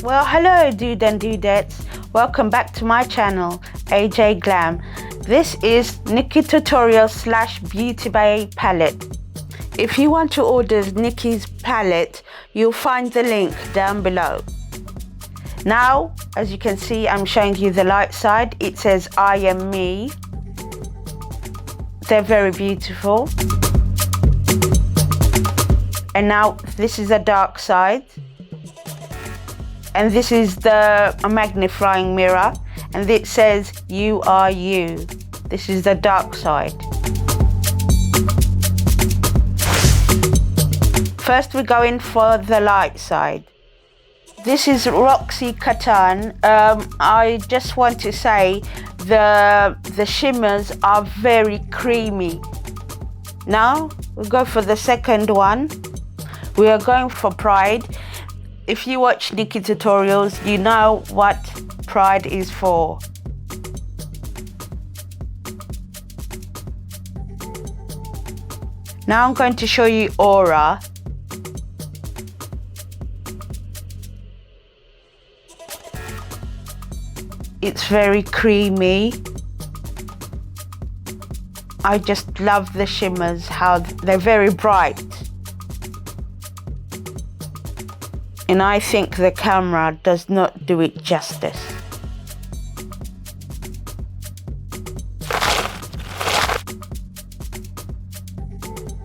Well, hello dude and dudettes. Welcome back to my channel, AJ Glam. This is Nikkie tutorial / beauty bay palette. If you want to order Nikkie's palette, you'll find the link down below. Now, as you can see, I'm showing you the light side. It says I am me. They're very beautiful. And now this is the dark side. And this is the magnifying mirror, and it says you are you. This is the dark side. First we go in for the light side. This is Roxy Catan. I just want to say the shimmers are very creamy. Now we go for the second one. We are going for Pride. If you watch Nikkie tutorials, you know what Pride is for. Now I'm going to show you Aura. It's very creamy. I just love the shimmers, how they're very bright. And I think the camera does not do it justice.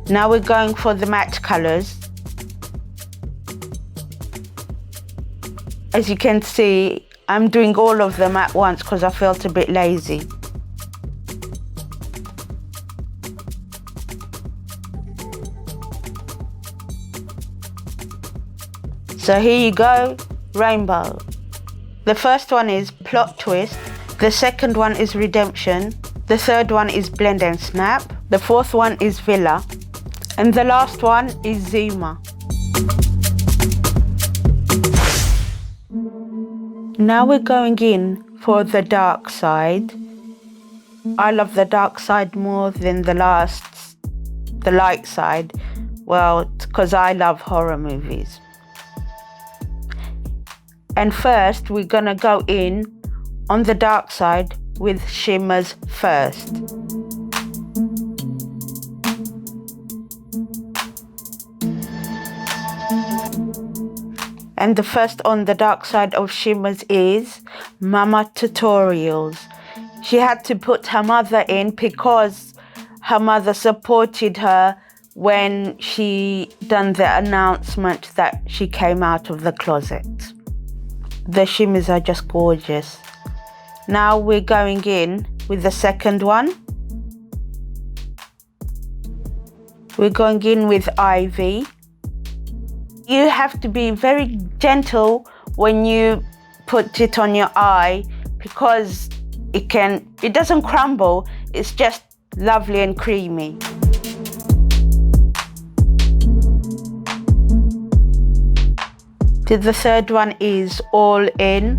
Now we're going for the matte colors. As you can see, I'm doing all of them at once because I felt a bit lazy. So here you go, rainbow. The first one is Plot Twist. The second one is Redemption. The third one is Blend and Snap. The fourth one is Villa. And the last one is Zuma. Now we're going in for the dark side. I love the dark side more than the light side. Well, because I love horror movies. And first, we're gonna go in on the dark side with shimmers first. And the first on the dark side of shimmers is Mama Tutorials. She had to put her mother in because her mother supported her when she done the announcement that she came out of the closet. The shimmers are just gorgeous. Now we're going in with the second one. We're going in with Ivy. You have to be very gentle when you put it on your eye because it doesn't crumble. It's just lovely and creamy. The third one is All In.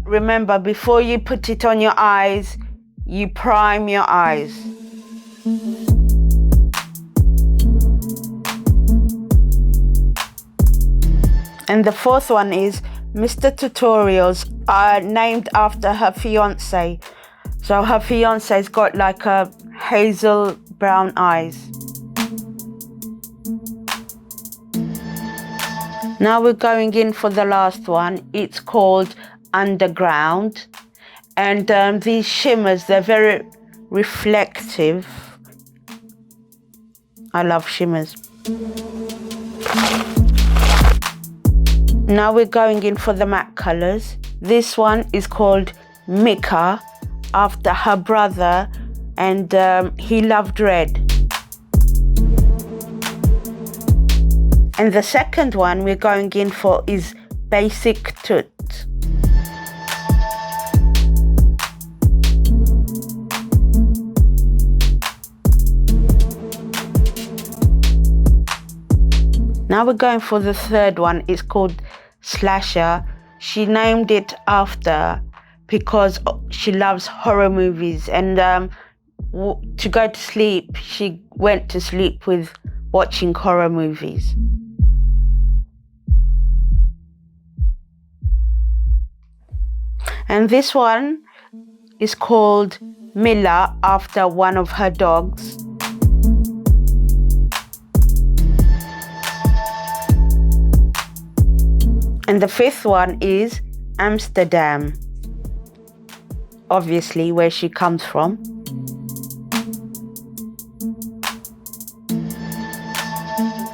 Remember, before you put it on your eyes, you prime your eyes. And the fourth one is Mr. Tutorials, named after her fiance. So her fiance's got like a hazel brown eyes. Now we're going in for the last one. It's called Underground. And these shimmers, they're very reflective. I love shimmers. Now we're going in for the matte colors. This one is called Mika, after her brother, and he loved red. And the second one we're going in for is Basic Toot. Now we're going for the third one. It's called Slasher. She named it after because she loves horror movies, and to go to sleep, she went to sleep with watching horror movies. And this one is called Milla, after one of her dogs. And the fifth one is Amsterdam, obviously where she comes from.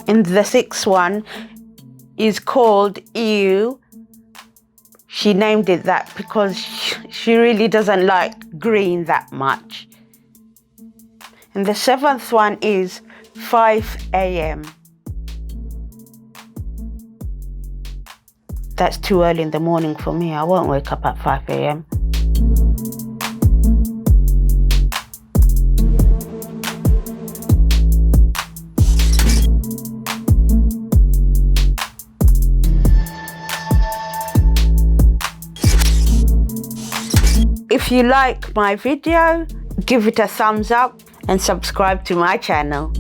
And the sixth one is called Ew. She named it that because she really doesn't like green that much. And the seventh one is 5 a.m. That's too early in the morning for me. I won't wake up at 5 a.m. If you like my video, give it a thumbs up and subscribe to my channel.